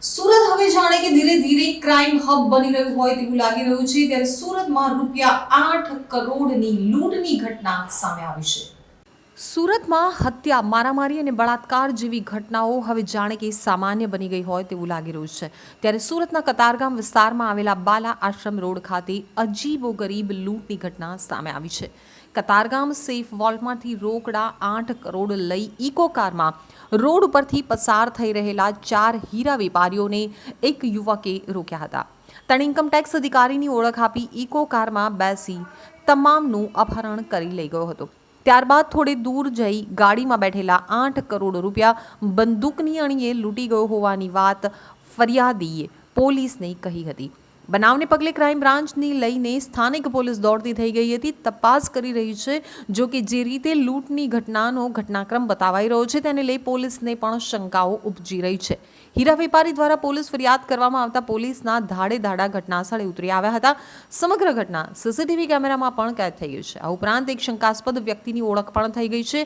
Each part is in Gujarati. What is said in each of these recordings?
સુરત હવે જાણે કે ધીરે ધીરે ક્રાઇમ હબ બની રહ્યું હોય તેવું લાગી રહ્યું છે ત્યારે સુરતમાં ₹8 કરોડની લૂંટની ઘટના સામે આવી છે। સુરતમાં હત્યા મારામારી અને બળાત્કાર જેવી ઘટનાઓ હવે જાણે કે સામાન્ય બની ગઈ હોય તેવું લાગી રહ્યું છે ત્યારે સુરતના કતારગામ વિસ્તારમાં આવેલા બાલા આશ્રમ રોડ ખાતે અજીબોગરીબ લૂંટની ઘટના સામે આવી છે। કતારગામ સેફ વોલ્ટમાંથી રોકડા 8 કરોડ લઈ ઇકો કારમાં રોડ ઉપરથી પસાર થઈ રહેલા 4 હીરા વેપારીઓને એક યુવકે રોક્યા હતા। તેણે ઇન્કમટેક્સ અધિકારીની ઓળખ આપી ઇકો કારમાં બેસી તમામનું અપહરણ કરી લઈ ગયો હતો। ત્યારબાદ થોડે દૂર જઈ ગાડીમાં બેઠેલા 8 કરોડ રૂપિયા બંદૂકની અણીએ લૂંટી ગયો હોવાની વાત ફરિયાદીએ પોલીસને કહી હતી। બનાવને પગલે ક્રાઇમ બ્રાન્ચની લઈને સ્થાનિક પોલીસ દોડતી થઈ ગઈ હતી, તપાસ કરી રહી છે। જો કે જે રીતે લૂંટની ઘટનાનો ઘટનાક્રમ બતાવાઈ રહ્યો છે તેને લઈ પોલીસને પણ શંકાઓ ઉપજી રહી છે। હીરા વેપારી દ્વારા પોલીસ ફરિયાદ કરવામાં આવતા પોલીસના ધાડે ધાડા ઘટનાસ્થળે ઉતરી આવ્યા હતા। સમગ્ર ઘટના સીસીટીવી કેમેરામાં પણ કેદ થઈ ગઈ છે। આ ઉપરાંત એક શંકાસ્પદ વ્યક્તિની ઓળખ પણ થઈ ગઈ છે।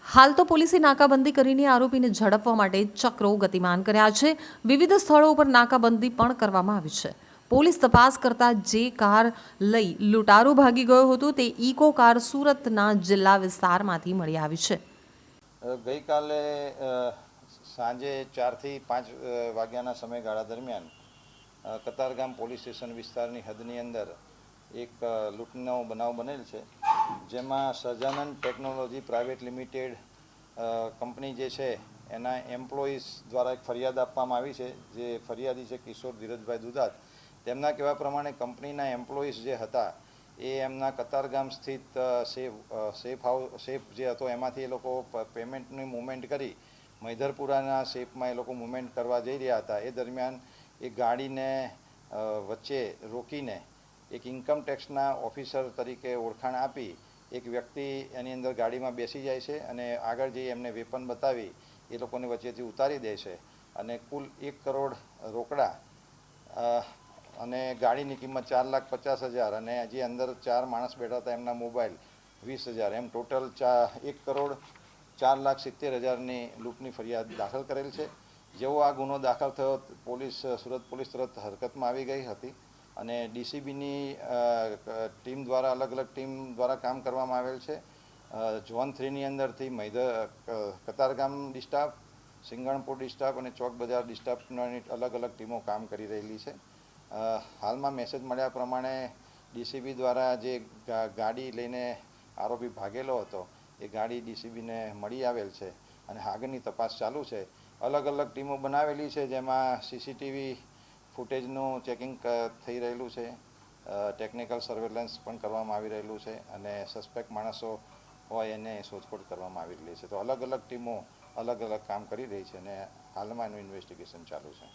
હાલ તો પોલીસે નાકાબંધી કરીને આરોપીને ઝડપવા માટે ચક્રો ગતિમાન કર્યા છે। વિવિધ સ્થળો ઉપર નાકાબંધી પણ કરવામાં આવી છે। પોલીસ તપાસ કરતા જે કાર લઈ લૂંટારો ભાગી ગયો હતો તે ઇકો કાર સુરતના જિલ્લા વિસ્તારમાંથી મળી આવી છે। ગઈકાલે સાંજે 4 થી 5 વાગ્યાના સમયગાળા દરમિયાન કતારગામ પોલીસ સ્ટેશન વિસ્તારની હદની અંદર એક લૂંટનો બનાવ બનેલ છે, જેમાં Sahajanand technology private limited company જે છે એના એમ્પ્લોઈઝ દ્વારા એક ફરિયાદ આપવામાં આવી છે। જે ફરિયાદી છે કિશોર ધીરજભાઈ દુધાત, તેમના કહેવા પ્રમાણે કંપનીના એમ્પ્લોઈઝ જે હતા એ એમના કતારગામ સ્થિત સેફ જે હતો એમાંથી એ લોકો પેમેન્ટની મુવમેન્ટ કરી મૈધરપુરાના સેફમાં એ લોકો મુવમેન્ટ કરવા જઈ રહ્યા હતા। એ દરમિયાન એ ગાડીને વચ્ચે રોકીને એક ઇન્કમટેક્સના ઓફિસર તરીકે ઓળખાણ આપી એક વ્યક્તિ એની અંદર ગાડીમાં બેસી જાય છે અને આગળ જઈ એમને વેપન બતાવી એ લોકોની વચ્ચેથી ઉતારી દે છે અને કુલ 1 કરોડ રોકડા અને ગાડીની કિંમત 4,50,000 અને જે અંદર 4 માણસ બેઠા હતા એમના મોબાઈલ 20,000 એમ ટોટલ 1 કરોડ 4,70,000ની લૂંટની ફરિયાદ દાખલ કરેલ છે। જેવો આ ગુનો દાખલ થયો સુરત પોલીસ તરત હરકતમાં આવી ગઈ હતી અને ડીસીબીની ટીમ દ્વારા અલગ અલગ ટીમ દ્વારા કામ કરવામાં આવેલ છે। ઝોન 3ની અંદરથી કતારગામ ડિસ્ટાફ, સિંગણપુર ડિસ્ટાફ અને ચોક બજાર ડિસ્ટાફની અલગ અલગ ટીમો કામ કરી રહેલી છે। હાલમાં મેસેજ મળ્યા પ્રમાણે ડીસીબી દ્વારા જે ગાડી લઈને આરોપી ભાગેલો હતો એ ગાડી ડીસીબીને મળી આવેલ છે અને આગળની તપાસ ચાલુ છે। અલગ અલગ ટીમો બનાવેલી છે, જેમાં સીસીટીવી ફૂટેજનું ચેકિંગ થઈ રહેલું છે, ટેકનિકલ સર્વેલન્સ પણ કરવામાં આવી રહેલું છે અને સસ્પેક્ટ માણસો હોય એને શોધખોળ કરવામાં આવી રહી છે। તો અલગ અલગ ટીમો અલગ અલગ કામ કરી રહી છે અને હાલમાં એનું ઇન્વેસ્ટિગેશન ચાલુ છે।